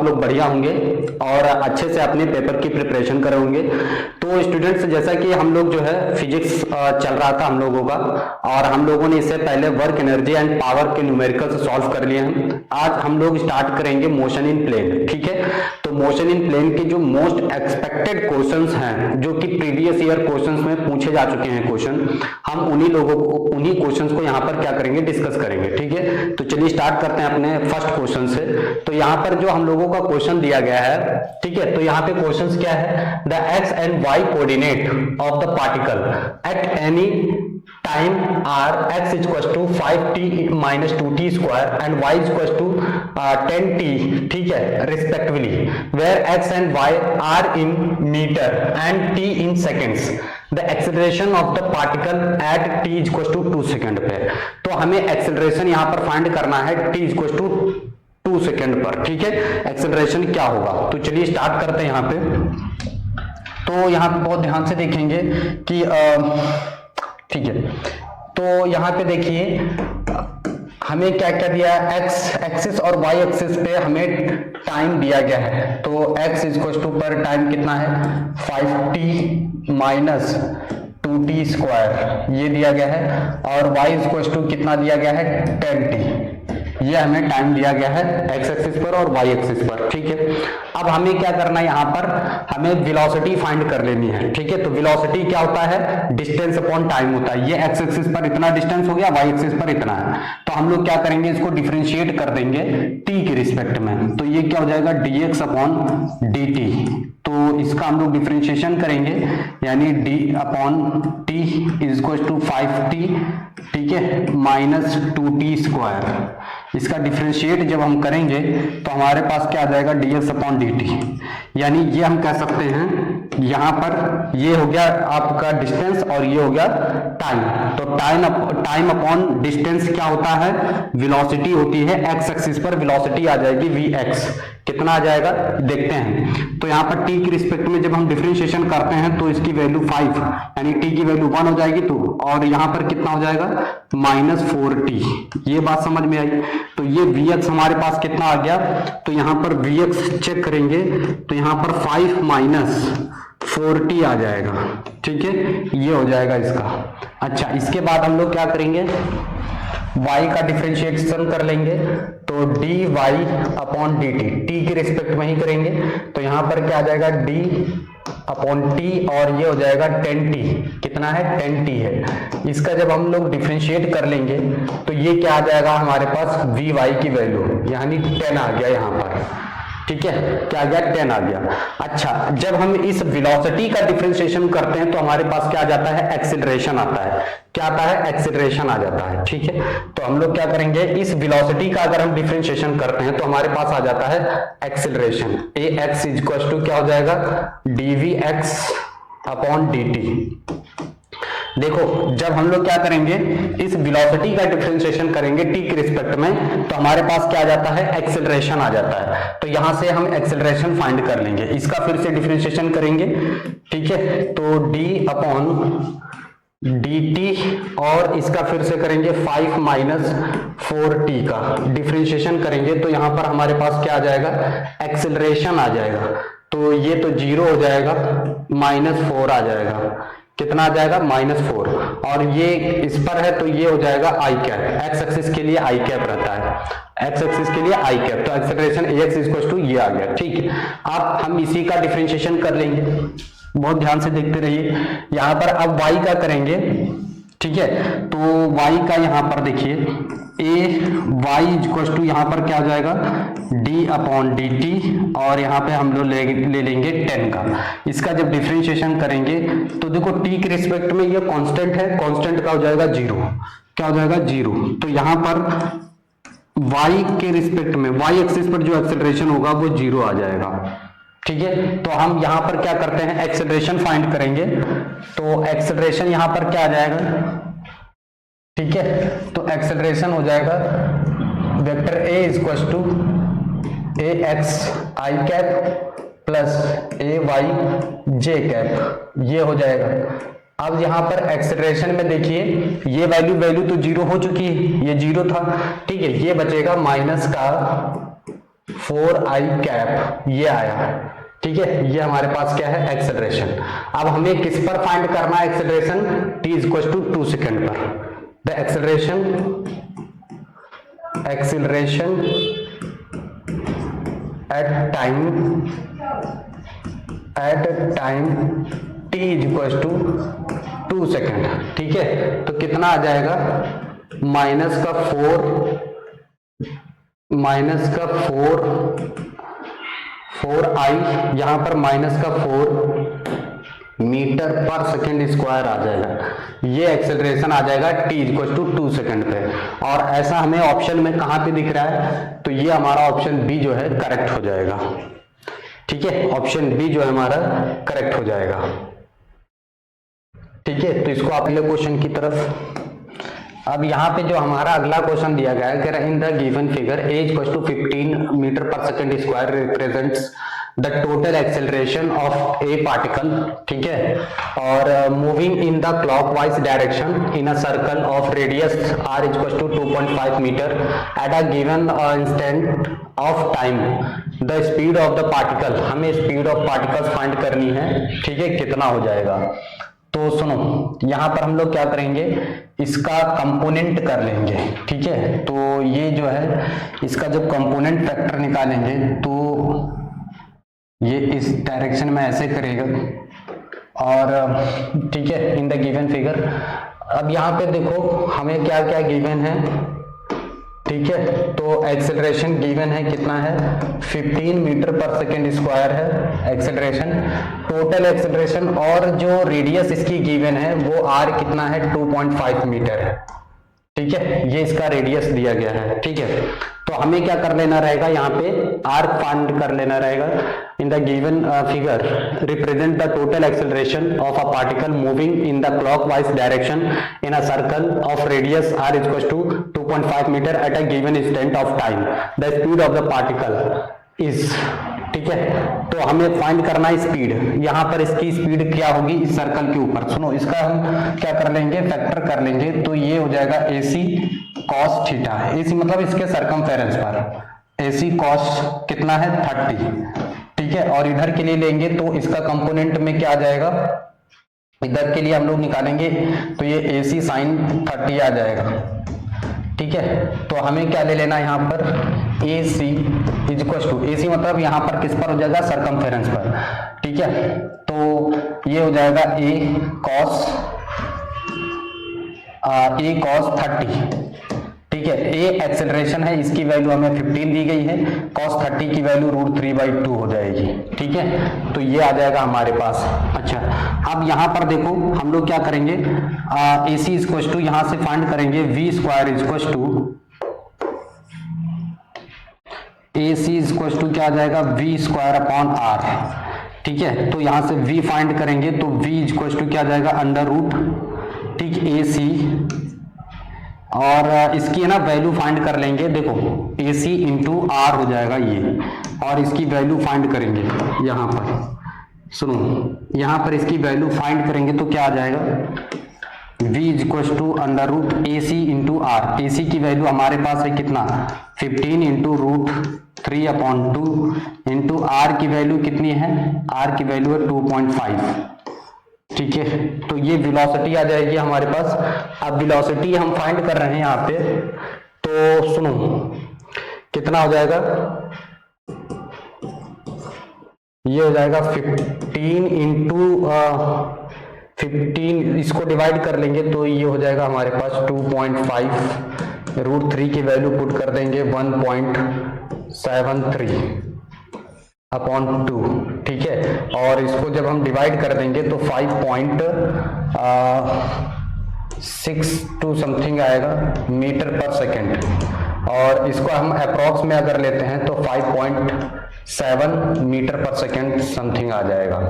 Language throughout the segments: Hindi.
आप लोग बढ़िया होंगे और अच्छे से अपने पेपर की प्रिपरेशन कर होंगे। तो स्टूडेंट्स, जैसा कि हम लोग जो है फिजिक्स चल रहा था हम लोगों का, और हम लोगों ने इससे पहले वर्क, एनर्जी एंड पावर के न्यूमेरिकल्स सॉल्व कर लिए हैं। आज हम लोग स्टार्ट करेंगे मोशन इन प्लेन। ठीक है, तो मोशन इन प्लेन के जो मोस्ट एक्सपेक्टेड क्वेश्चंस हैं, जो कि प्रीवियस ईयर क्वेश्चंस में पूछे जा चुके हैं क्वेश्चन, हम उन्हीं क्वेश्चंस को यहाँ पर क्या करेंगे, डिस्कस करेंगे। ठीक है, तो चलिए स्टार्ट करते हैं अपने फर्स्ट क्वेश्चन से। तो यहाँ पर जो हम लोगों का क्वेश्चन दिया गया है, ठीक है, तो यहाँ पे क्वेश्चन क्या है, the X and Y coordinate of the particle at any time are x equal to 5t minus 2t square and y equal to 10t, ठीक है, respectively, where x and y are in metre and t in seconds, the acceleration of the particle at t equal to 2 second पे। तो हमें एक्सेलरेशन यहां पर फाइंड करना है t इक्वल टू 2 सेकेंड पर। ठीक है, एक्सेलरेशन क्या होगा, तो चलिए स्टार्ट करते हैं यहाँ पे। तो यहाँ पे बहुत ध्यान से देखेंगे कि ठीक है, तो यहाँ पे देखिए हमें क्या क्या दिया है, एक्स एक्सिस और वाई एक्सिस पे हमें टाइम दिया गया है। तो एक्स इक्वल टू पर टाइम कितना है, 5t माइनस 2t स्क्वायर ये दिया गया है, और y इक्वल टू कितना दिया गया है, 10t, ये हमें टाइम दिया गया है एक्स एक्सिस पर और वाई एक्सिस पर। ठीक है, अब हमें क्या करना है, यहाँ पर हमें वेलोसिटी फाइंड कर लेनी है। ठीक है, तो वेलोसिटी क्या होता है, डिस्टेंस अपॉन टाइम होता है। ये एक्स एक्सिस पर इतना डिस्टेंस हो गया, वाई एक्सिस पर इतना है, तो हम लोग क्या करेंगे, इसको डिफरेंशिएट कर देंगे टी के रिस्पेक्ट में। तो ये क्या हो जाएगा, dx अपॉन dt। तो इसका हम लोग डिफरेंशिएशन करेंगे, यानी d अपॉन T is equal to 5t, ठीक है, माइनस 2t स्क्वायर। इसका डिफरेंशिएट जब हम करेंगे तो हमारे पास क्या आ जाएगा, dx अपॉन dt, यानी ये हम कह सकते हैं यहाँ पर ये हो गया आपका डिस्टेंस और ये हो गया टाइम। तो टाइम अपॉन डिस्टेंस क्या होता है, वेलोसिटी होती है। एक्स एक्सिस पर वेलोसिटी आ जाएगी vx, कितना आ जाएगा देखते हैं। तो यहाँ पर t के रिस्पेक्ट में जब हम डिफरेंशिएशन करते हैं तो इसकी वैल्यू 5, यानी t की वैल्यू 1 हो जाएगी, तो और यहाँ पर कितना हो जाएगा, माइनस 4t। ये बात समझ में आई। तो ये vx हमारे पास कितना आ गया, तो यहाँ पर vx चेक करेंगे तो यहाँ पर 5 माइनस 4t आ जाएगा। ठीक है, ये हो जाएगा इसका। अच्छा, इसके बाद हम लोग क्या करेंगे, y का डिफरेंशिएशन कर लेंगे, तो dy अपॉन dt, t के रिस्पेक्ट में ही करेंगे। तो यहाँ पर क्या आ जाएगा, d अपॉन t, और ये हो जाएगा 10t, कितना है, 10t है। इसका जब हम लोग डिफरेंशिएट कर लेंगे तो ये क्या आ जाएगा हमारे पास, vy की वैल्यू, यानी 10 आ गया यहाँ पर। ठीक है, क्या आ गया, 10 आ गया। अच्छा, जब हम इस वेलोसिटी का डिफरेंशिएशन करते हैं तो हमारे पास क्या आ जाता है, एक्सेलरेशन आता है। क्या आता है, एक्सेलरेशन आ जाता है। ठीक है, तो हम लोग क्या करेंगे, इस वेलोसिटी का अगर हम डिफरेंशिएशन करते हैं तो हमारे पास आ जाता है एक्सेलरेशन। ax इक्वल टू क्या हो जाएगा, dvx अपॉन dt। देखो, जब हम लोग क्या करेंगे, इस वेलोसिटी का डिफरेंशिएशन करेंगे t के रिस्पेक्ट में, तो हमारे पास क्या आ जाता है, एक्सेलरेशन आ जाता है। तो यहां से हम एक्सेलरेशन फाइंड कर लेंगे, इसका फिर से डिफरेंशिएशन करेंगे। ठीक है, तो d अपॉन dt, और इसका फिर से करेंगे 5 माइनस 4t का डिफरेंशिएशन करेंगे, तो यहां पर हमारे पास क्या आ जाएगा, एक्सेलरेशन आ जाएगा। तो ये तो 0 हो जाएगा, माइनस 4 आ जाएगा, कितना आ जाएगा, माइनस 4, और ये इस पर है तो ये हो जाएगा आई कैप। एक्स एक्सिस के लिए आई कैप रहता है, एक्स एक्सिस के लिए आई कैप, तो एक्सेलरेशन ax इक्वल टू ये आ गया। ठीक है, अब हम इसी का डिफरेंशिएशन कर लेंगे, बहुत ध्यान से देखते रहिए। यहाँ पर अब y का करेंगे। ठीक है, तो y का यहाँ पर देखिए, y इक्वल टू यहाँ पर क्या हो जाएगा, d अपॉन dt, और यहाँ पे हम लोग ले लेंगे 10 का। इसका जब डिफरेंशिएशन करेंगे तो देखो t के रिस्पेक्ट में ये कांस्टेंट है, कांस्टेंट का हो जाएगा 0, क्या हो जाएगा 0। तो यहाँ पर y के रिस्पेक्ट में, y एक्सिस पर जो एक्सेलरेशन होगा वो 0 आ जाएगा। ठीक है, तो हम यहाँ पर क्या करते हैं, एक्सेलरेशन फाइंड करेंगे। तो एक्सेलरेशन यहाँ पर क्या आ जाएगा, ठीक है, तो एक्सेलरेशन हो जाएगा vector a equal to ax I cap plus ay j cap, ये हो जाएगा। अब यहाँ पर एक्सेलरेशन में देखिए, ये वैल्यू तो 0 हो चुकी है, ये 0 था। ठीक है, ये बचेगा माइनस का 4i कैप, ये आया। ठीक है, ये हमारे पास क्या है, एक्सेलरेशन। अब हमें किस पर फाइंड करना है acceleration, t equal to 2 second पर। The acceleration at time t equal to 2 second. ठीक है, तो कितना आ जाएगा, माइनस का 4i, यहां पर माइनस का 4 मीटर पर सेकेंड स्क्वायर आ जाएगा। ये एक्सेलरेशन आ जाएगा t इक्वल टू 2 सेकेंड पे। और ऐसा हमें ऑप्शन में कहां पे दिख रहा है, तो ये हमारा ऑप्शन बी जो है करेक्ट हो जाएगा। ठीक है, ऑप्शन बी जो है हमारा करेक्ट हो जाएगा। ठीक है, तो इसको आप अगले क्वेश्चन की तरफ। अब यहाँ पे जो हमारा अगला क्वेश्चन दिया गया है, in the given figure a equal to 15 metre per second square represents the total acceleration of a particle. ठीक है, और moving in the clockwise direction in a circle of radius r equal to 2.5 metre at a given instant of time. The speed of the particle, हमें स्पीड ऑफ पार्टिकल्स फाइंड करनी है। ठीक है, कितना हो जाएगा, तो सुनो यहां पर हम लोग क्या करेंगे, इसका कंपोनेंट कर लेंगे। ठीक है, तो ये जो है इसका जब कंपोनेंट फैक्टर निकालेंगे तो ये इस डायरेक्शन में ऐसे करेगा। और ठीक है, इन द गिवन फिगर, अब यहाँ पे देखो हमें क्या क्या गिवन है। ठीक है, तो एक्सेलरेशन गिवन है, कितना है, 15 मीटर पर सेकेंड स्क्वायर है एक्सेलरेशन, टोटल एक्सेलरेशन। और जो रेडियस इसकी गिवन है वो r कितना है, 2.5 मीटर है। ठीक है, ये इसका रेडियस दिया गया है। ठीक है, तो हमें क्या कर लेना रहेगा, यहाँ पे r फाइंड कर लेना रहेगा। In the given figure represent the total acceleration of a particle moving in the clockwise direction in a circle of radius r equal to 2.5 metre at a given instant of time. The speed of the particle is. ठीक है, तो हमें फाइंड करना है स्पीड। यहाँ पर इसकी स्पीड क्या होगी इस सर्कल के ऊपर, सुनो इसका हम क्या कर लेंगे, फैक्टर कर लेंगे। तो ये हो जाएगा AC cos थीटा, AC मतलब इसके सरकमफेरेंस पर, AC cos कितना है, 30। ठीक है, और इधर के लिए लेंगे तो इसका कंपोनेंट में क्या आ जाएगा, इधर के लिए हम लोग निकालेंगे तो ये AC sin 30 आ जाएगा। ठीक है, तो हमें क्या ले लेना है यहाँ पर, AC इक्वल टू, AC मतलब यहाँ पर किस पर हो जाएगा, सरकमफेरेंस पर। ठीक है, तो ये हो जाएगा A cos 30। ठीक है, A एक्सेलरेशन है, इसकी वैल्यू हमें 15 दी गई है, cos 30 की वैल्यू √3/2 हो जाएगी। ठीक है, तो ये आ जाएगा हमारे पास। अच्छा, अब यहाँ पर देखो हम लोग क्या करेंगे, AC इक्वल टू यहाँ से फाइंड करेंगे v square equal to, AC equal to क्या आ जाएगा, v स्क्वायर अपॉन r। ठीक है, तो यहाँ से v फाइंड करेंगे तो v इक्वल टू क्या आ जाएगा, √, ठीक, AC, और इसकी है ना वैल्यू फाइंड कर लेंगे। देखो AC इंटू R हो जाएगा ये, और इसकी वैल्यू फाइंड करेंगे यहाँ पर। सुनो यहाँ पर इसकी वैल्यू फाइंड करेंगे तो क्या आ जाएगा, v equal to √AC into R। AC की वैल्यू हमारे पास है कितना, 15 इंटू √3/2 इंटू R की वैल्यू कितनी है, R की वैल्यू है 2.5। ठीक है, तो ये वेलोसिटी आ जाएगी हमारे पास। अब वेलोसिटी हम फाइंड कर रहे हैं यहाँ पे, तो सुनो कितना हो जाएगा, ये हो जाएगा 15 इंटू 15, इसको डिवाइड कर लेंगे तो ये हो जाएगा हमारे पास 2.5, √3 की वैल्यू पुट कर देंगे 1.73/2। ठीक है, और इसको जब हम डिवाइड कर देंगे तो 5.62 समथिंग आएगा मीटर पर सेकेंड, और इसको हम अप्रॉक्स में अगर लेते हैं तो 5.7 मीटर पर सेकेंड समथिंग आ जाएगा।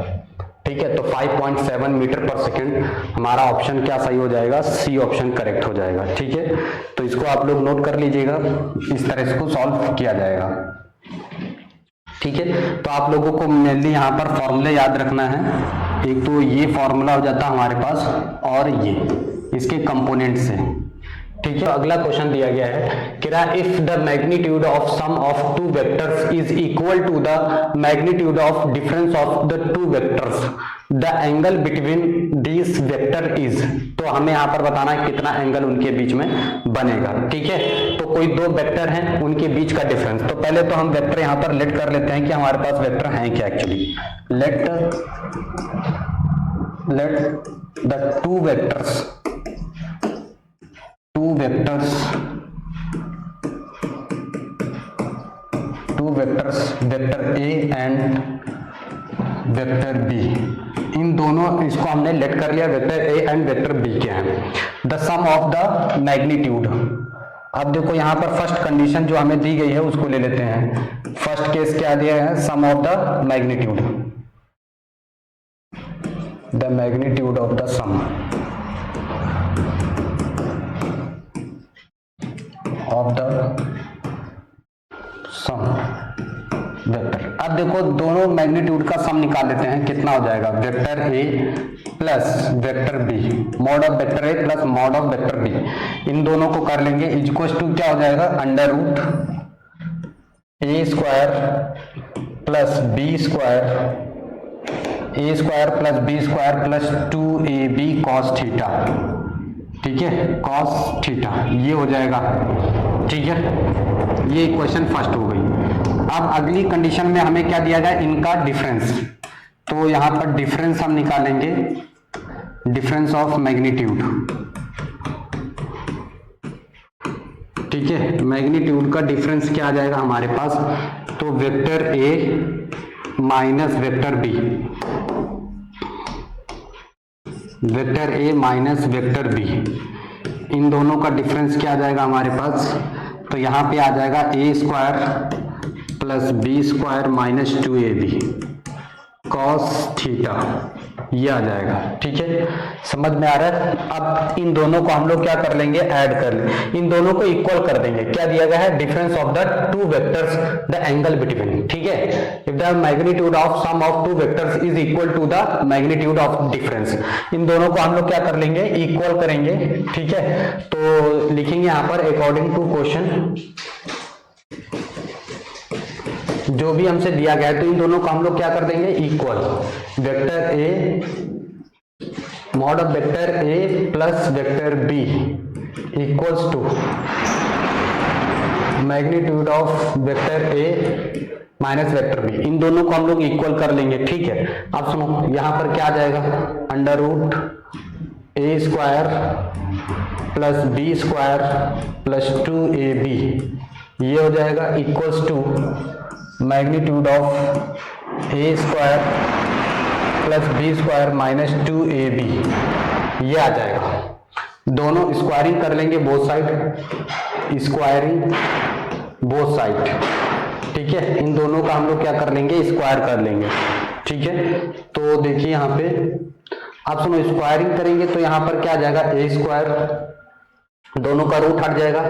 ठीक है, तो 5.7 मीटर पर सेकेंड हमारा ऑप्शन क्या सही हो जाएगा, सी ऑप्शन करेक्ट हो जाएगा। ठीक है, तो इसको आप लोग नोट कर लीजिएगा, इस तरह इसको सॉल्व किया जाएगा। ठीक है, तो आप लोगों को मेनली यहाँ पर फॉर्मूले याद रखना है। एक तो ये फॉर्मूला हो जाता है हमारे पास, और ये इसके कंपोनेंट से। ठीक है। अगला क्वेश्चन दिया गया है कि if the magnitude of sum of two vectors is equal to the magnitude of difference of the two vectors the angle between this vector is, तो हमें यहाँ पर बताना है कितना एंगल उनके बीच में बनेगा। ठीक है, तो कोई दो वेक्टर हैं, उनके बीच का डिफरेंस, तो पहले तो हम वेक्टर यहाँ पर लेट कर लेते हैं कि हमारे पास वेक्टर हैं क्या actually. Let the two vectors vector A and vector B, इन दोनों, इसको हमने लेट कर लिया, vector A and vector B के हैं। The sum of the magnitude, अब देखो यहाँ पर फर्स्ट कंडीशन जो हमें दी गई है उसको ले लेते हैं। फर्स्ट केस क्या दिया है, sum of the magnitude, the magnitude of the sum of the sum vector. अब देखो दोनों मैग्नीट्यूड का सम निकाल लेते हैं, कितना हो जाएगा, vector A plus vector B, mod of vector A plus mod of vector B, इन दोनों को कर लेंगे, इक्वल टू क्या हो जाएगा, under root A square plus B square, A square plus B square plus 2ab cos theta. ठीक है, cos थीटा ये हो जाएगा। ठीक है, ये इक्वेशन फर्स्ट हो गई। अब अगली कंडीशन में हमें क्या दिया गया, इनका डिफरेंस, तो यहां पर डिफरेंस हम निकालेंगे, डिफरेंस ऑफ मैग्नीट्यूड। ठीक है, मैग्नीट्यूड का डिफरेंस क्या आ जाएगा हमारे पास, तो vector A minus vector B, vector A minus vector B, इन दोनों का डिफरेंस क्या आ जाएगा हमारे पास, तो यहां पे आ जाएगा A square plus B square minus 2ab cos theta, ये आ जाएगा। ठीक है, समझ में आ रहा है। अब इन दोनों को हम लोग क्या कर लेंगे, ऐड कर लेंगे, इन दोनों को इक्वल कर देंगे। क्या दिया गया है, difference of the two vectors the angle between. ठीक है, if the magnitude of sum of two vectors is equal to the magnitude of difference, इन दोनों को हम लोग क्या कर लेंगे, इक्वल करेंगे। ठीक है, तो लिखेंगे यहां पर अकॉर्डिंग टू क्वेश्चन जो भी हमसे दिया गया है, तो इन दोनों को हम लोग क्या कर देंगे, equal, vector A mod of vector A plus vector B equals to magnitude of vector A minus vector B, इन दोनों को हम लोग इक्वल कर लेंगे। ठीक है, अब सुनो यहां पर क्या आ जाएगा, under root A square plus B square plus 2ab, ये हो जाएगा equals to magnitude of A square plus B square minus 2ab, ये आ जाएगा। दोनों स्क्वायरिंग कर लेंगे, both side, squaring both side. ठीक है, इन दोनों का हम लोग क्या कर लेंगे, स्क्वायर कर लेंगे। ठीक है, तो देखिए यहाँ पे आप सुनो, स्क्वायरिंग करेंगे तो यहाँ पर क्या आ जाएगा, ए स्क्वायर, दोनों का रूट हट जाएगा,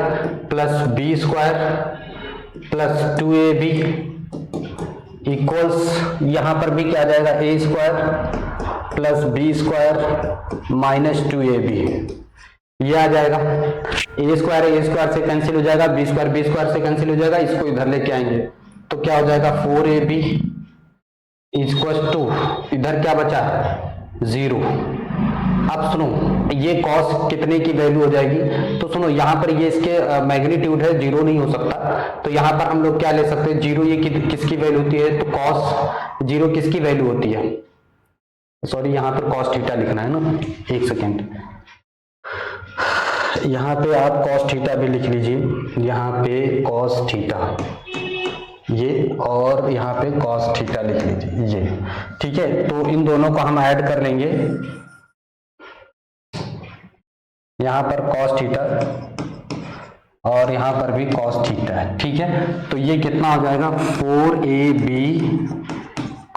plus B square plus 2ab equals, यहां पर भी क्या आ जाएगा, A square plus B square minus 2ab, ये आ जाएगा। ए स्क्वायर से कैंसिल हो जाएगा, बी स्क्वायर से कैंसिल हो जाएगा, इसको इधर लेके आएंगे तो क्या हो जाएगा, 4ab इक्वल्स टू, इधर क्या बचा, 0। अब सुनो, ये कॉस कितने की वैल्यू हो जाएगी, तो सुनो यहां पर ये इसके मैग्नीट्यूड है, 0 नहीं हो सकता, तो यहां पर हम लोग क्या ले सकते हैं, 0 ये किसकी वैल्यू होती है, तो कॉस 0 किसकी वैल्यू होती है, सॉरी यहाँ पर कॉस थीटा लिखना है ना, एक सेकेंड, यहाँ पे आप कॉस थीटा भी लिख लीजिए, यहाँ पे कॉस थीटा ये, और यहाँ पे कॉस थीटा लिख लीजिए ये। ठीक है, तो इन दोनों को हम ऐड कर लेंगे, यहां पर cos थीटा और यहां पर भी cos थीटा है। ठीक है, तो ये कितना हो जाएगा, 4ab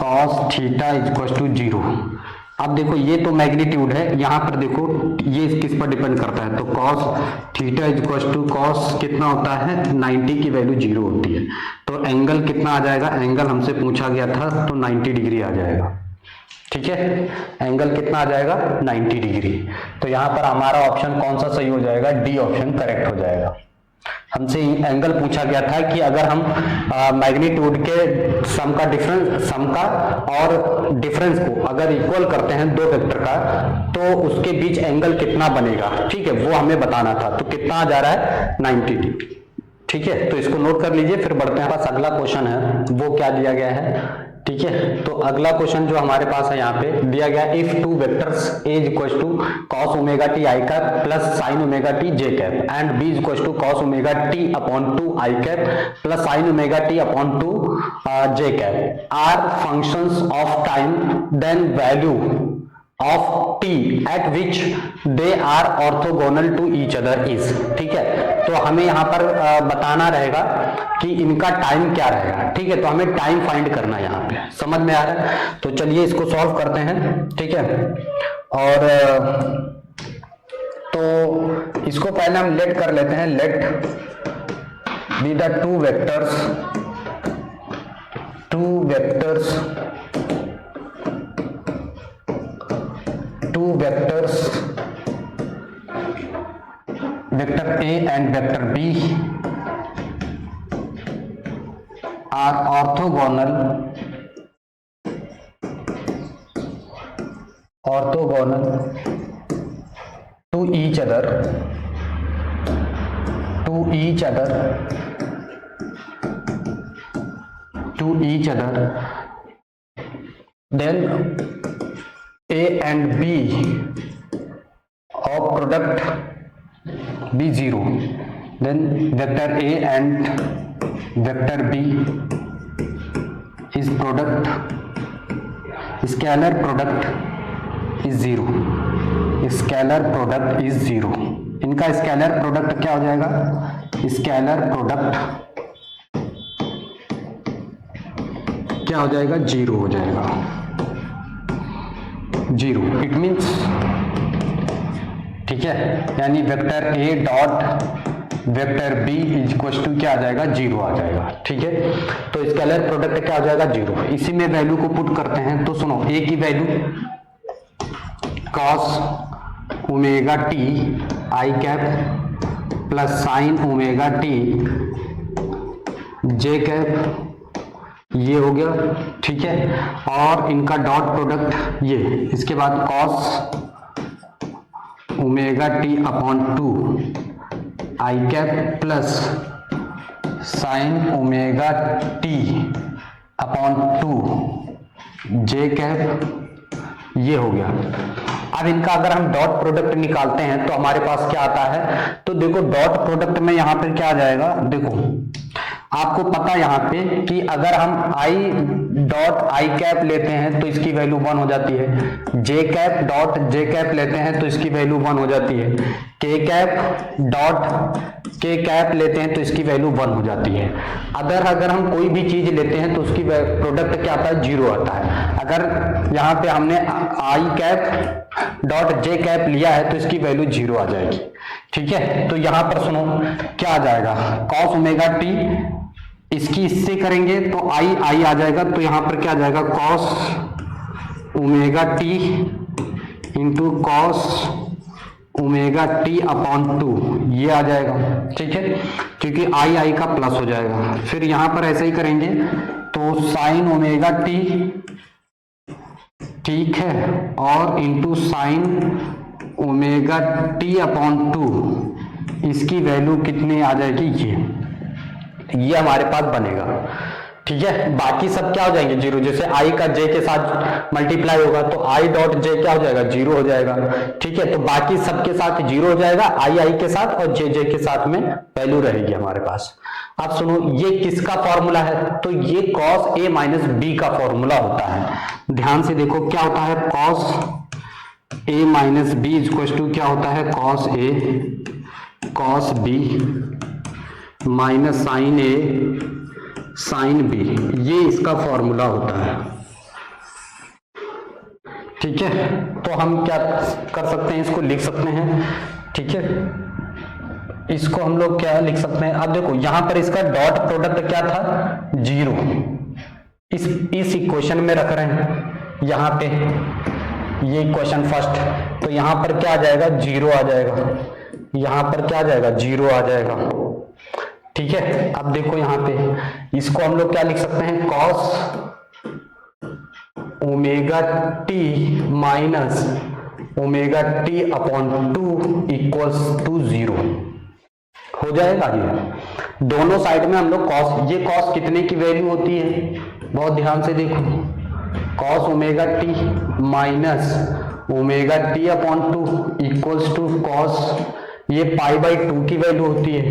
cos theta equal to 0। अब देखो ये तो मैग्नीट्यूड है, यहां पर देखो ये किस पर डिपेंड करता है, तो cos theta equal to cos कितना होता है, 90 की वैल्यू 0 होती है, तो एंगल कितना आ जाएगा, एंगल हमसे पूछा गया था तो 90 डिग्री आ जाएगा। ठीक है, एंगल कितना आ जाएगा 90 डिग्री। तो यहाँ पर हमारा ऑप्शन कौन सा सही हो जाएगा, डी ऑप्शन करेक्ट हो जाएगा। हमसे एंगल पूछा गया था कि अगर हम मैग्नीट्यूड के सम का और डिफरेंस को अगर इक्वल करते हैं दो वेक्टर का तो उसके बीच एंगल कितना बनेगा, ठीक है, वो हमें बताना था। तो कितना आ जा रहा है 90 डिग्री। ठीक है, तो इसको नोट कर लीजिए, फिर बढ़ते हैं। पास अगला क्वेश्चन है, वो क्या दिया गया है, ठीक है। तो अगला क्वेश्चन जो हमारे पास है यहाँ पे दिया गया, if two vectors A is equal to cos omega T I cap plus sine omega T J cap and B is equal to cos omega T upon 2 I cap plus sine omega T upon 2 J cap are functions of time, then value of T at which they are orthogonal to each other is. ठीक है, तो हमें यहाँ पर बताना रहेगा कि इनका टाइम क्या रहेगा। ठीक है, तो हमें टाइम फाइंड करना है यहाँ पे, समझ में आ रहा है। तो चलिए इसको सॉल्व करते हैं, ठीक है। और तो इसको पहले हम लेट कर लेते हैं, let be the two vectors vector A and vector B are orthogonal to each other then A and B of product be 0, then vector A and vector B is product, scalar product is 0, scalar product is 0। इनका स्केलर प्रोडक्ट क्या हो जाएगा, स्केलर प्रोडक्ट क्या हो जाएगा, 0 हो जाएगा, 0। इट मीन्स, ठीक है, यानी vector A dot vector B is equal to क्या आ जाएगा, 0 आ जाएगा। ठीक है, तो स्केलर प्रोडक्ट क्या हो जाएगा, 0। इसी में वैल्यू को पुट करते हैं, तो सुनो, ए की value cos omega T I cap plus sine omega T J cap, ये हो गया। ठीक है, और इनका डॉट प्रोडक्ट ये, इसके बाद cos omega T upon 2 I cap plus sine omega T upon 2 J cap, ये हो गया। अब इनका अगर हम डॉट प्रोडक्ट निकालते हैं तो हमारे पास क्या आता है, तो देखो डॉट प्रोडक्ट में यहां पर क्या आ जाएगा, देखो आपको पता यहाँ पे कि अगर हम आई डॉट आई कैप लेते हैं तो इसकी वैल्यू 1 हो जाती है, जे कैप डॉट जे कैप लेते हैं तो इसकी वैल्यू 1 हो जाती है, के कैप डॉट के कैप लेते हैं तो इसकी वैल्यू 1 हो जाती है। अगर हम कोई भी चीज लेते हैं तो उसकी प्रोडक्ट क्या आता है, 0 आता है। अगर यहाँ पे हमने आई कैप डॉट जे कैप लिया है तो इसकी वैल्यू 0 आ जाएगी। ठीक है, तो यहां पर सुनो क्या आ जाएगा, कॉस ओमेगा टी, इसकी इससे करेंगे तो आई आई आ जाएगा, तो यहां पर क्या आ जाएगा, cos omega T into cos omega T upon 2, ये आ जाएगा। ठीक है, क्योंकि आई आई का प्लस हो जाएगा। फिर यहां पर ऐसे ही करेंगे तो साइन ओमेगा टी, ठीक है, और into sine omega T upon 2, इसकी वैल्यू कितनी आ जाएगी, ये हमारे पास बनेगा। ठीक है, बाकी सब क्या हो जाएंगे, 0। जैसे आई का जे के साथ मल्टीप्लाई होगा तो आई डॉट जे क्या हो जाएगा, 0 हो जाएगा। ठीक है, तो बाकी सबके साथ 0 हो जाएगा, आई आई के साथ, और जे जे के साथ में वैल्यू रहेगी हमारे पास। अब सुनो, ये किसका फॉर्मूला है, तो ये कॉस ए माइनस बी का फॉर्मूला होता है। ध्यान से देखो क्या होता है, cos A minus B is equal to क्या होता है, cos A cos B minus sine A sine B, ये इसका फॉर्मूला होता है। ठीक है, तो हम क्या कर सकते हैं, इसको लिख सकते हैं। ठीक है, इसको हम लोग क्या लिख सकते हैं, अब देखो यहां पर इसका डॉट प्रोडक्ट क्या था, 0, इस इक्वेशन में रख रहे हैं। यहाँ पे ये इक्वेशन फर्स्ट, तो यहाँ पर क्या आ जाएगा, 0 आ जाएगा, यहाँ पर क्या आ जाएगा, 0 आ जाएगा। ठीक है, अब देखो यहाँ पे इसको हम लोग क्या लिख सकते हैं, cos omega T minus omega T upon 2 equals to 0 हो जाएगा। ये दोनों साइड में हम लोग cos, ये cos कितने की वैल्यू होती है, बहुत ध्यान से देखो, cos omega T minus omega T upon 2 equals to cos, ये पाई बाई 2 की वैल्यू होती है,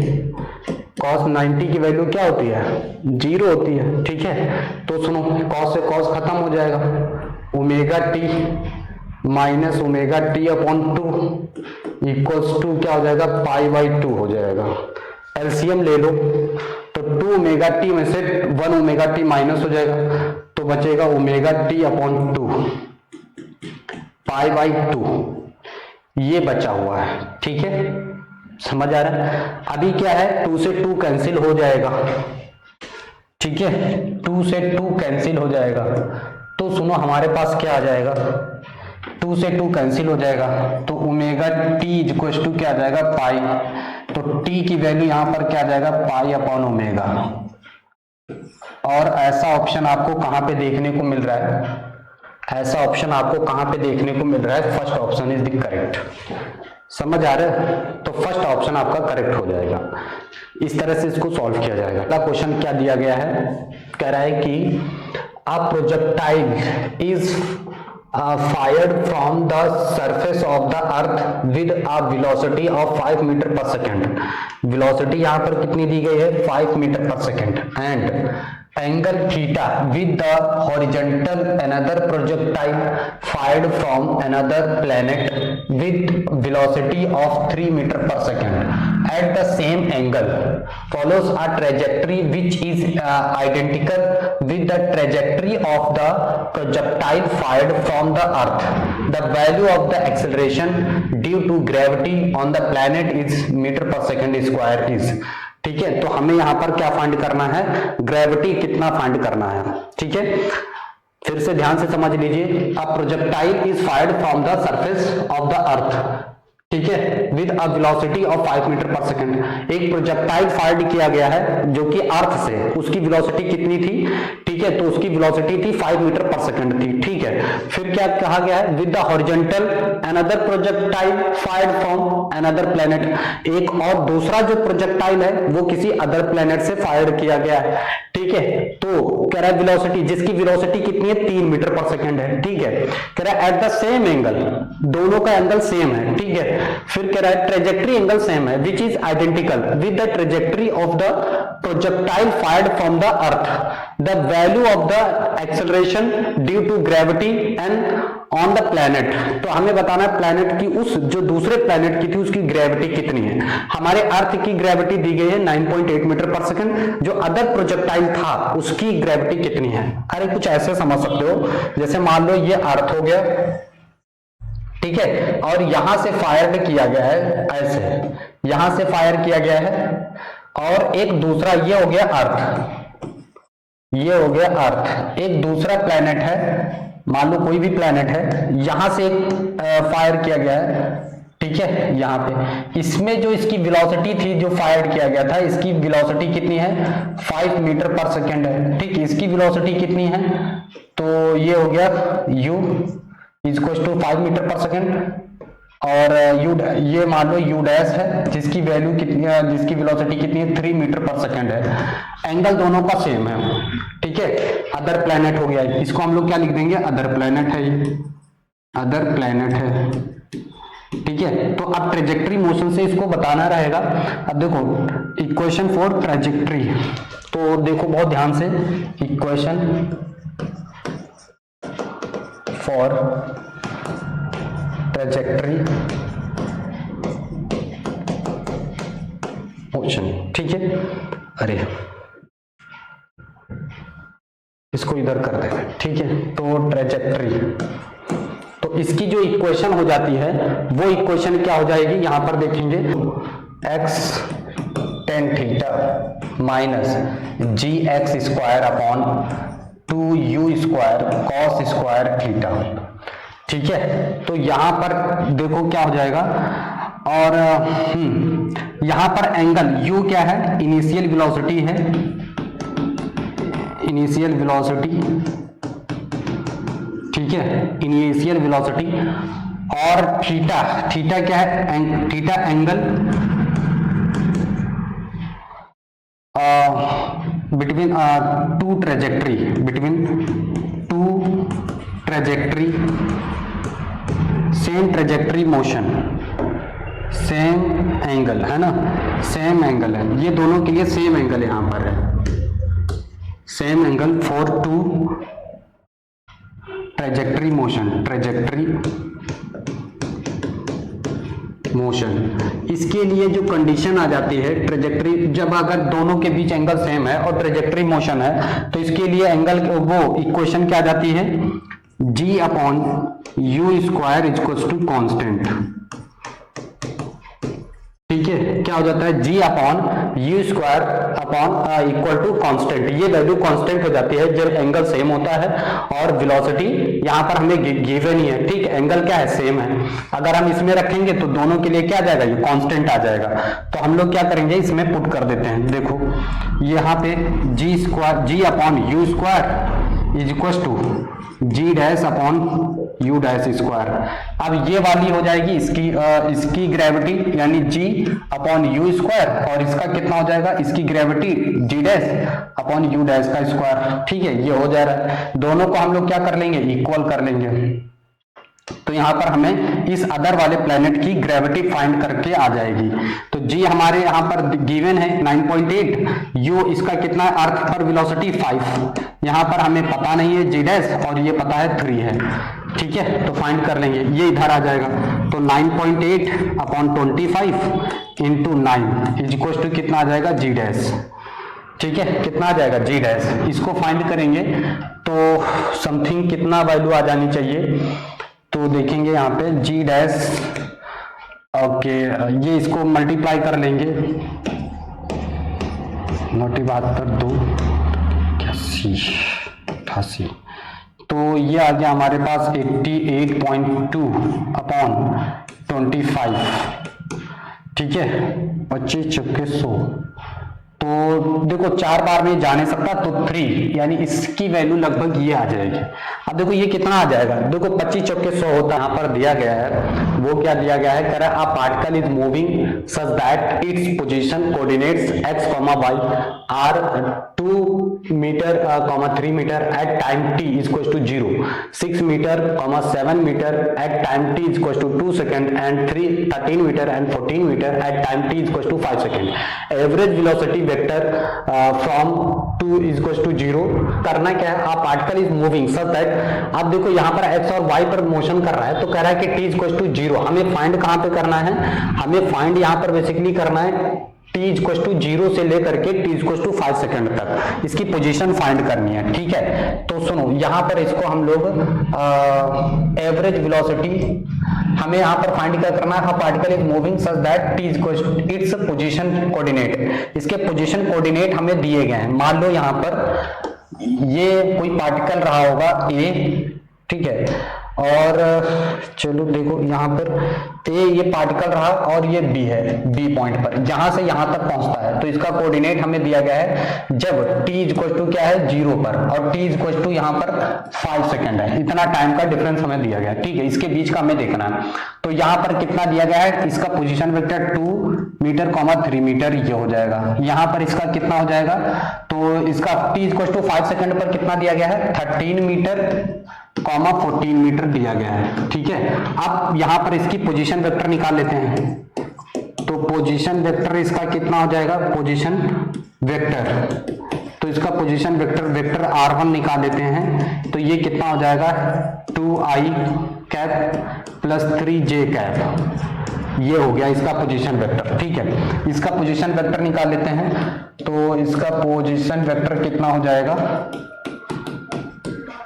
cos 90 की वैल्यू क्या होती है, 0 होती है। ठीक है, तो सुनो, cos से cos खत्म हो जाएगा, omega T minus omega T upon 2 equals to क्या हो जाएगा, पाई बाई 2 हो जाएगा। एलसीएम ले लो तो 2 ओमेगा टी में से 1 ओमेगा टी माइनस हो जाएगा, तो बचेगा omega T upon 2 pi by 2, ये बचा हुआ है। ठीक है, समझ आ रहा है। अभी क्या है, 2 से 2 कैंसिल हो जाएगा। ठीक है, 2 से 2 कैंसिल हो जाएगा, तो सुनो हमारे पास क्या आ जाएगा, 2 से 2 कैंसिल हो जाएगा, तो ओमेगा टी इक्वल्स टू क्या आ जाएगा, पाई, तो टी की वैल्यू यहां पर क्या आ जाएगा, पाई अपॉन ओमेगा। और ऐसा ऑप्शन आपको कहां पे देखने को मिल रहा है, ऐसा ऑप्शन आपको कहां पे देखने को मिल रहा है, first option is the correct. समझ आ रहा है, तो फर्स्ट ऑप्शन आपका करेक्ट हो जाएगा। इस तरह से इसको सॉल्व किया जाएगा। अगला क्वेश्चन क्या दिया गया है, कह रहा है कि अ projectile is fired from the surface of the earth with a velocity of 5 metre per second. Velocity यहां पर कितनी दी गई है, 5 metre per second, and angle theta with the horizontal another projectile fired from another planet with velocity of 3 meter per second at the same angle follows a trajectory which is identical with the trajectory of the projectile fired from the earth. The value of the acceleration due to gravity on the planet is meter per second square is। ठीक है, तो हमें यहां पर क्या फाइंड करना है, ग्रेविटी कितना फाइंड करना है। ठीक है, फिर से ध्यान से समझ लीजिए, a projectile is fired from the surface of the earth, ठीक है, with a velocity of 5 metre per second. एक प्रोजेक्टाइल फायर्ड किया गया है जो कि अर्थ से, उसकी वेलोसिटी कितनी थी, ठीक है, तो उसकी वेलोसिटी थी 5 मीटर पर सेकंड थी। ठीक है, फिर क्या कहा गया है, with the horizontal another projectile fired from another planet. एक और दूसरा जो प्रोजेक्टाइल है वो किसी अदर प्लेनेट से फायर किया गया है। ठीक है, तो कह रहा है वेलोसिटी, जिसकी वेलोसिटी कितनी है, 3 मीटर पर सेकंड है। ठीक है, कह रहा है एट द सेम एंगल, दोनों का एंगल सेम है। ठीक है, फिर कह रहा है ट्रेजेक्ट्री एंगल सेम है, which is identical with the trajectory of the projectile fired from the earth. The value of the acceleration due to gravity and on the planet. तो हमें बताना है प्लैनेट की, उस जो दूसरे प्लैनेट की थी उसकी ग्रेविटी कितनी है। हमारे अर्थ की ग्रेविटी दी गई है 9.8 मीटर पर सेकंड, जो अदर प्रोजेक्टाइल था उसकी ग्रेविटी कितनी है। अरे कुछ ऐसे समझ सकते हो, जैसे मान लो ये अर्थ हो गया, ठीक है, और यहां से फायर किया गया है, ऐसे यहां से फायर किया गया है, और एक दूसरा ये हो गया अर्थ, ये हो गया अर्थ, एक दूसरा प्लैनेट है, मान लो कोई भी प्लैनेट है, यहां से एक फायर किया गया है। ठीक है, यहां पे इसमें जो इसकी वेलोसिटी थी, जो फायर किया गया था, इसकी वेलोसिटी कितनी है, 5 मीटर पर सेकेंड है। ठीक, इसकी वेलोसिटी कितनी है, तो ये हो गया u equal to 5 metre per second, और u ये मान लो u डैश है, जिसकी वैल्यू कितनी है, जिसकी वेलोसिटी कितनी है, 3 मीटर पर सेकेंड है। एंगल दोनों का सेम है। ठीक है, अदर प्लैनेट हो गया, इसको हम लोग क्या लिख देंगे, अदर प्लैनेट है, ये अदर प्लैनेट है। ठीक है, तो अब ट्रेजेक्ट्री मोशन से इसको बताना रहेगा। अब देखो इक्वेशन फॉर ट्रेजेक्ट्री, तो देखो बहुत ध्यान से, इक्वेशन फॉर ट्रेजेक्ट्री मोशन। ठीक है, अरे इसको इधर कर देंगे। ठीक है, तो ट्रेजेक्ट्री, तो इसकी जो इक्वेशन हो जाती है वो इक्वेशन क्या हो जाएगी, यहां पर देखेंगे x tan theta minus G X square upon 2u² cos square theta. ठीक है, तो यहां पर देखो क्या हो जाएगा, और यहां पर एंगल u क्या है, इनिशियल वेलोसिटी है, इनिशियल वेलोसिटी, ठीक है, इनिशियल वेलोसिटी, और थीटा, थीटा क्या है, theta angle between two trajectory, between two trajectory, same trajectory motion, same angle है ना, सेम एंगल है, ये दोनों के लिए सेम एंगल यहां पर है, same angle for two trajectory motion, trajectory motion. इसके लिए जो कंडीशन आ जाती है ट्रेजेक्टरी, जब अगर दोनों के बीच एंगल सेम है और ट्रेजेक्टरी मोशन है, तो इसके लिए एंगल वो इक्वेशन क्या आ जाती है, g upon u square equals to constant. ठीक है, क्या हो जाता है, g upon u square upon equal to constant. ये वैल्यू कांस्टेंट हो जाती है जब एंगल सेम होता है और वेलोसिटी यहां पर हमें गिवन ही है। ठीक, एंगल क्या है, सेम है। अगर हम इसमें रखेंगे तो दोनों के लिए क्या आ जाएगा, ये कांस्टेंट आ जाएगा। तो हम लोग क्या करेंगे, इसमें पुट कर देते हैं। देखो यहाँ पे g upon u square is equal to g dash upon u dash square. अब ये वाली हो जाएगी इसकी ग्रेविटी यानी g अपॉन u स्क्वायर, और इसका कितना हो जाएगा, इसकी gravity g dash upon u dash का स्क्वायर। ठीक है, ये हो जा रहा है, दोनों को हम लोग क्या कर लेंगे, इक्वल कर लेंगे। तो यहां पर हमें इस अदर वाले प्लेनेट की ग्रेविटी फाइंड करके आ जाएगी। तो g हमारे यहां पर गिवन है 9.8, u इसका कितना है, अर्थ पर वेलोसिटी 5, यहां पर हमें पता नहीं है g डैश, और ये पता है 3 है। ठीक है, तो फाइंड कर लेंगे, ये इधर आ जाएगा। तो 9.8 upon 25 into 9 is equal to कितना आ जाएगा, g डैश। ठीक है, कितना आ जाएगा, g डैश। इसको फाइंड करेंगे तो समथिंग कितना वैल्यू आ जानी चाहिए, तो देखेंगे यहाँ पे g डैश, ओके, ये इसको मल्टीप्लाई कर लेंगे, 972 88, तो ये आ गया हमारे पास 88.2 अपॉन 25। ठीक है, 25 चौके 100, तो देखो 4 बार में जा नहीं सकता, तो 3 यानी इसकी वैल्यू लगभग ये आ जाएगी। अब देखो ये कितना आ जाएगा, देखो 25 चौके 100 होता है, यहाँ पर दिया गया है, वो क्या दिया गया है, कह रहा है a particle is moving such that its position coordinates x, y are 2 metre, 3 metre at time t is equal to 0, 6 metre, 7 metre at time t is equal to 2 second, and 13 metre and 14 metre at time t is equal to 5 second. Average velocity vector from 2 is equal to 0। करना क्या है, a particle is moving such that, आप देखो यहाँ पर x और y पर मोशन कर रहा है, तो कह रहा है कि t इज इक्वल टू 0। हमें फाइंड कहाँ पे करना है, हमें फाइंड यहाँ पर बेसिकली करना है t इज इक्वल टू 0 से लेकर के t is equal to 5 second तक, इसकी पोजीशन फाइंड करनी है। ठीक है, तो सुनो यहाँ पर इसको हम लोग एवरेज वेलोसिटी हमें यहाँ पर फाइंड क्या करना है, particle is moving such that t is equal to its position coordinate. इसके पोजीशन कोऑर्डिनेट हमें दिए गए हैं। मान लो यहाँ पर ये कोई पार्टिकल रहा होगा a, ठीक है, और चलो देखो यहाँ पर ए ये पार्टिकल रहा और ये बी है, बी पॉइंट पर यहां से यहां तक पहुंचता है, तो इसका कोऑर्डिनेट हमें दिया गया है जब t इक्वल टू क्या है 0 पर, और t इक्वल टू यहाँ पर 5 सेकंड है, इतना टाइम का डिफरेंस हमें दिया गया है। ठीक है, इसके बीच का हमें देखना है। तो यहाँ पर कितना दिया गया है, इसका पोजीशन वेक्टर 2 मीटर, 3 मीटर ये हो जाएगा। यहाँ पर इसका कितना हो जाएगा, तो इसका t इक्वल टू 5 सेकंड पर कितना दिया गया है, 13 मीटर, 14 मीटर दिया गया है। ठीक है, अब यहां पर इसकी पोजीशन वेक्टर निकाल लेते हैं। तो पोजीशन वेक्टर इसका कितना हो जाएगा, पोजीशन वेक्टर, तो इसका पोजीशन वेक्टर r1 निकाल लेते हैं। तो ये कितना हो जाएगा 2i cap plus 3j cap, ये हो गया इसका पोजीशन वेक्टर। ठीक है, इसका पोजीशन वेक्टर निकाल लेते हैं। तो इसका पोजीशन वेक्टर कितना हो जाएगा,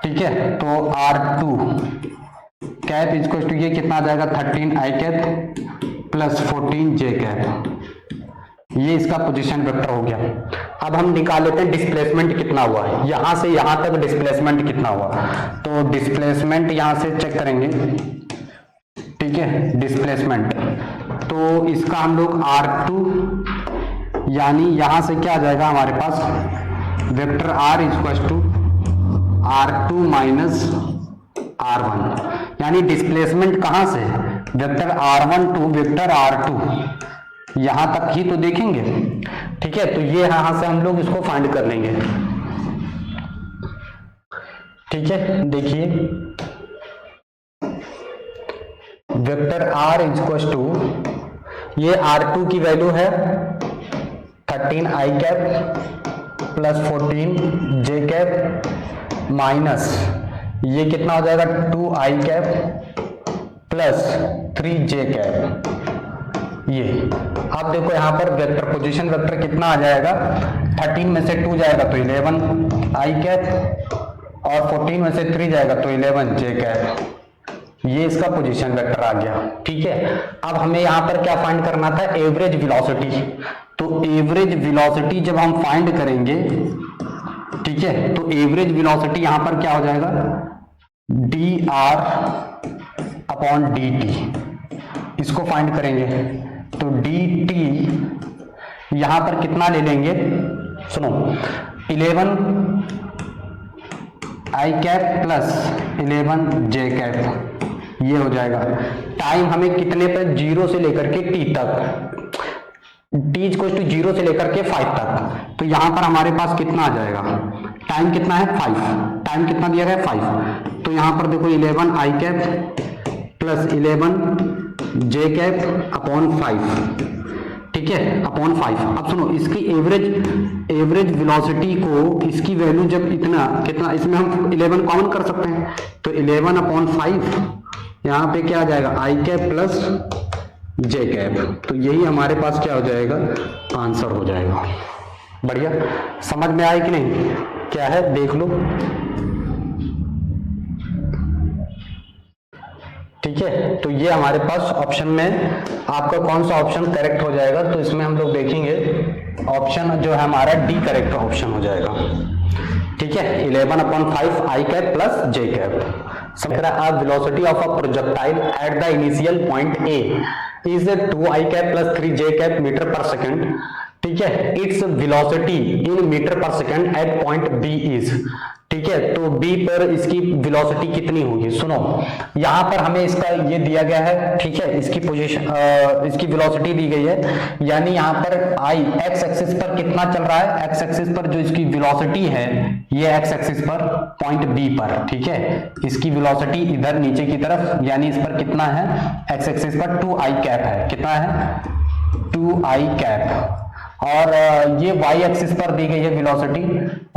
ठीक है, तो R2 कैप इक्वल टू ये कितना आ जाएगा 13i cap plus 14j cap, ये इसका पोजीशन वेक्टर हो गया। अब हम निकाल लेते हैं डिस्प्लेसमेंट कितना हुआ है, यहां से यहां तक डिस्प्लेसमेंट कितना हुआ। तो डिस्प्लेसमेंट यहां से चेक करेंगे, ठीक है, डिस्प्लेसमेंट। तो इसका हम लोग R2 यानी यहां से क्या आ जाएगा हमारे पास vector R equal to R2 minus R1, यानी डिस्प्लेसमेंट कहां से vector R1 to vector R2 यहां तक ही तो देखेंगे, ठीक है। तो ये यहां से हम लोग इसको फाइंड कर लेंगे, ठीक है। देखिए वेक्टर R इक्वल टू ये R2 की वैल्यू है 13i cap plus 14j cap minus ये कितना हो जाएगा 2i cap plus 3j cap. ये आप देखो यहां पर वेक्टर पोजीशन वेक्टर कितना आ जाएगा, 13 में से 2 जाएगा तो 11i कैप और 14 में से 3 जाएगा तो 11j कैप। ये इसका पोजीशन वेक्टर आ गया, ठीक है। अब हमें यहां पर क्या फाइंड करना था, एवरेज वेलोसिटी। तो एवरेज वेलोसिटी जब हम फाइंड करेंगे, ठीक है, तो एवरेज वेलोसिटी यहां पर क्या हो जाएगा dr अपॉन dt, इसको फाइंड करेंगे। तो dt यहां पर कितना ले लेंगे, सुनो 11i cap plus 11j cap, ये हो जाएगा। टाइम हमें कितने पर, 0 से लेकर के t तक, t इक्वल टू 0 से लेकर के 5 तक। तो यहां पर हमारे पास कितना आ जाएगा, टाइम कितना है 5, टाइम कितना दिया गया 5। तो यहां पर देखो 11i cap plus 11j cap upon 5, ठीक है, अपॉन 5। अब सुनो इसकी एवरेज वेलोसिटी को, इसकी वैल्यू जब इतना कितना, इसमें हम 11 कॉमन कर सकते हैं, तो 11 अपॉन 5 यहाँ पे क्या आ जाएगा i cap plus j cap. तो यही हमारे पास क्या हो जाएगा, आंसर हो जाएगा। बढ़िया, समझ में आया कि नहीं, क्या है देख लो, ठीक है। तो ये हमारे पास ऑप्शन में आपका कौन सा ऑप्शन करेक्ट हो जाएगा, तो इसमें हम लोग देखेंगे ऑप्शन जो है हमारा डी करेक्ट ऑप्शन हो जाएगा, ठीक है। 11/5 i cap plus j cap. Velocity of a projectile at the initial point A is 2i cap plus 3j cap metre per second, ठीक है। Its velocity in metre per second at point B is, ठीक है। तो B पर इसकी वेलोसिटी कितनी होगी, सुनो यहां पर हमें इसका ये दिया गया है, ठीक है, इसकी पोजीशन इसकी वेलोसिटी दी गई है, यानी यहां पर I x एक्सिस पर कितना चल रहा है, x एक्सिस पर जो इसकी वेलोसिटी है ये x एक्सिस पर पॉइंट B पर, ठीक है। इसकी वेलोसिटी इधर नीचे की तरफ, यानी इस पर कितना है x एक्सिस पर 2i कैप है, कितना है 2i कैप, और ये y एक्सिस पर दी गई है वेलोसिटी,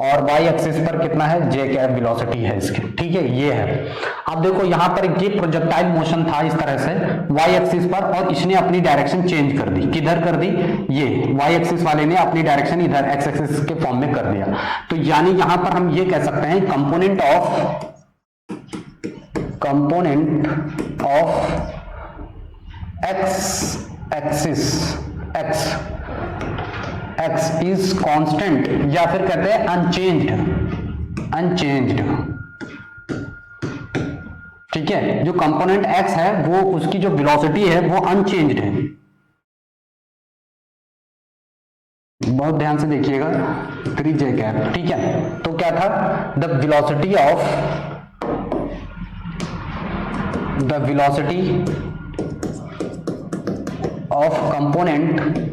और y एक्सिस पर कितना है j कैप वेलोसिटी है इसकी, ठीक है, ये है। अब देखो यहां पर ये प्रोजेक्टाइल मोशन था इस तरह से y एक्सिस पर, और इसने अपनी डायरेक्शन चेंज कर दी, किधर कर दी, ये y एक्सिस वाले ने अपनी डायरेक्शन इधर x एक्सिस के फॉर्म में कर दिया। तो यानी यहां पर हम ये कह सकते हैं component of x axis x is constant, या फिर कहते हैं अनचेंज्ड, ठीक है। जो कंपोनेंट x है वो उसकी जो वेलोसिटी है वो अनचेंज्ड है, बहुत ध्यान से देखिएगा 3j कैप, ठीक है। तो क्या था, the velocity of component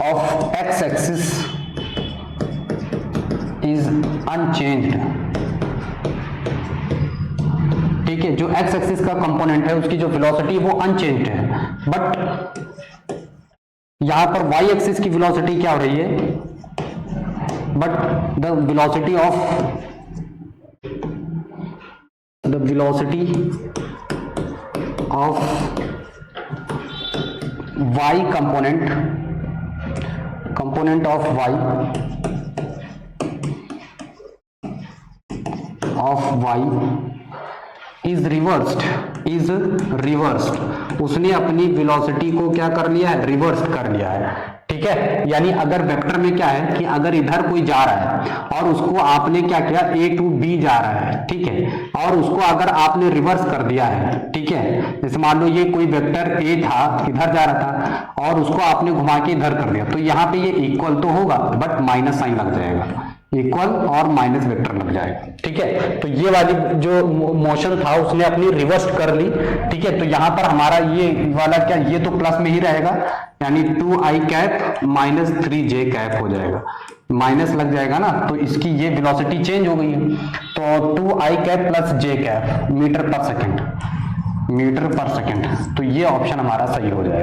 of x axis is unchanged, ठीक है। जो x एक्सिस का कंपोनेंट है उसकी जो वेलोसिटी वो अनचेंज्ड है, बट यहां पर y एक्सिस की वेलोसिटी क्या हो रही है, but the velocity of y component of y is reversed, उसने अपनी वेलोसिटी को क्या कर लिया है, रिवर्स कर लिया है। ठीक है, यानी अगर वेक्टर में क्या है कि अगर इधर कोई जा रहा है और उसको आपने क्या किया, ए टू बी जा रहा है, ठीक है, और उसको अगर आपने रिवर्स कर दिया है, ठीक है, जैसे मान लो ये कोई वेक्टर ए था, इधर जा रहा था और उसको आपने घुमा के इधर कर दिया, तो यहाँ पे ये इक्वल तो होगा बट माइनस साइन लग जाएगा, इक्वल और माइनस वेक्टर लग जाएगा। ठीक है, तो ये वाली जो मोशन था उसने अपनी रिवर्स कर ली। ठीक है, तो यहां पर हमारा ये वाला क्या, ये तो प्लस में ही रहेगा, यानी 2i cap minus 3j cap हो जाएगा, माइनस लग जाएगा ना, तो इसकी ये वेलोसिटी चेंज हो गई है, तो 2i cap plus j cap metre per second, तो ये ऑप्शन हमारा सही हो जाएगा।